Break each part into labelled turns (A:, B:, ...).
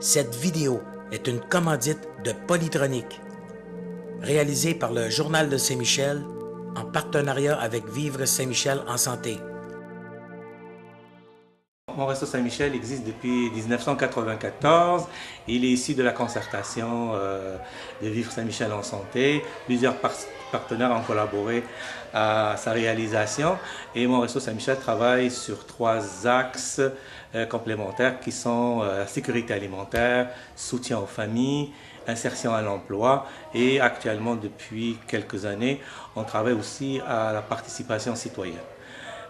A: Cette vidéo est une commandite de Polytronic, réalisée par le Journal de Saint-Michel en partenariat avec Vivre Saint-Michel en santé.
B: Mon Resto Saint-Michel existe depuis 1994. Il est issu de la concertation de Vivre Saint-Michel en santé. Plusieurs partenaires ont collaboré à sa réalisation. Et Mon Resto Saint-Michel travaille sur 3 axes complémentaires qui sont la sécurité alimentaire, soutien aux familles, insertion à l'emploi. Et actuellement, depuis quelques années, on travaille aussi à la participation citoyenne.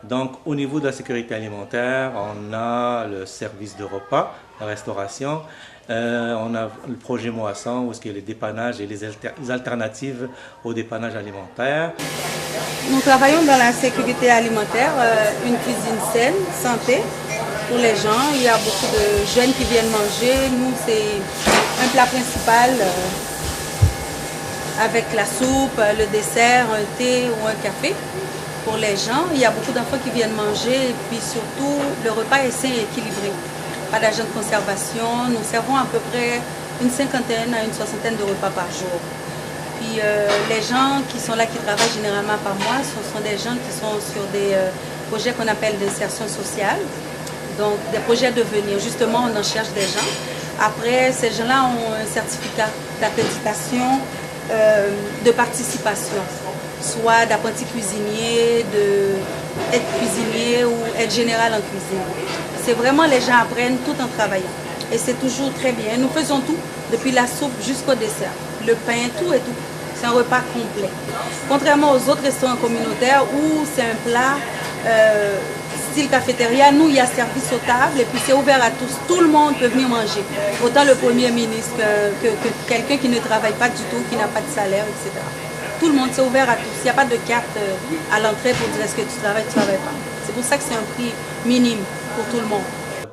B: Donc, au niveau de la sécurité alimentaire, on a le service de repas, la restauration, on a le projet Moisson, où il y a les dépannages et les alternatives au dépannage alimentaire.
C: Nous travaillons dans la sécurité alimentaire, une cuisine saine, santé pour les gens. Il y a beaucoup de jeunes qui viennent manger. Nous, c'est un plat principal avec la soupe, le dessert, un thé ou un café. Pour les gens, il y a beaucoup d'enfants qui viennent manger et puis surtout le repas est sain et équilibré. Pas d'agent de conservation, nous servons à peu près une 50aine à une 60aine de repas par jour. Puis les gens qui sont là, qui travaillent généralement par mois, ce sont des gens qui sont sur des projets qu'on appelle d'insertion sociale, donc des projets de devenir. Justement, on en cherche des gens. Après, ces gens-là ont un certificat d'accréditation, de participation, soit d'apprenti cuisinier, d'être cuisinier ou être général en cuisine. C'est vraiment, les gens apprennent tout en travaillant. Et c'est toujours très bien. Nous faisons tout, depuis la soupe jusqu'au dessert. Le pain, tout et tout. C'est un repas complet. Contrairement aux autres restaurants communautaires où c'est un plat style cafétéria, nous, il y a service aux tables et puis c'est ouvert à tous. Tout le monde peut venir manger. Autant le Premier ministre que quelqu'un qui ne travaille pas du tout, qui n'a pas de salaire, etc. Tout le monde, c'est ouvert à tous. Il n'y a pas de carte à l'entrée pour dire est-ce que tu travailles pas. C'est pour ça que c'est un prix minime pour tout le monde.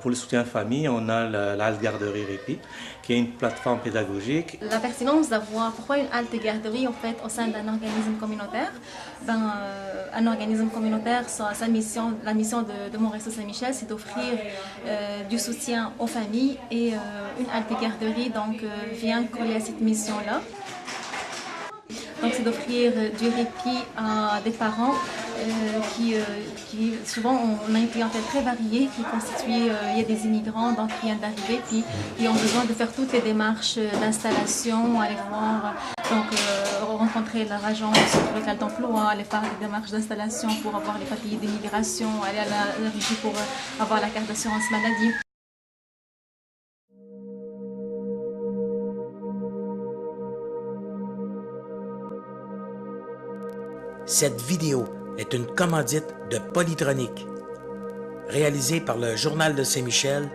B: Pour le soutien famille, on a la halte garderie Répit, qui est une plateforme pédagogique.
D: La pertinence d'avoir, pourquoi une halte garderie en fait au sein d'un organisme communautaire? Un organisme communautaire, la mission de Mon Resto Saint-Michel, c'est d'offrir du soutien aux familles et une halte garderie donc vient coller à cette mission-là. Donc c'est d'offrir du répit à des parents qui souvent on a une clientèle très variée qui est constituée, il y a des immigrants donc qui viennent d'arriver puis ils ont besoin de faire toutes les démarches d'installation, aller voir, donc rencontrer leur agence locale d'emploi, aller faire les démarches d'installation pour avoir les papiers d'immigration, aller à la régie pour avoir la carte d'assurance maladie.
A: Cette vidéo est une commandite de Polytronic, réalisée par le Journal de Saint-Michel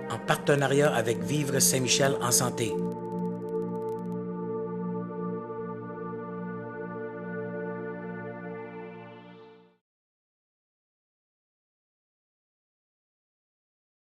A: en partenariat avec Vivre Saint-Michel en santé.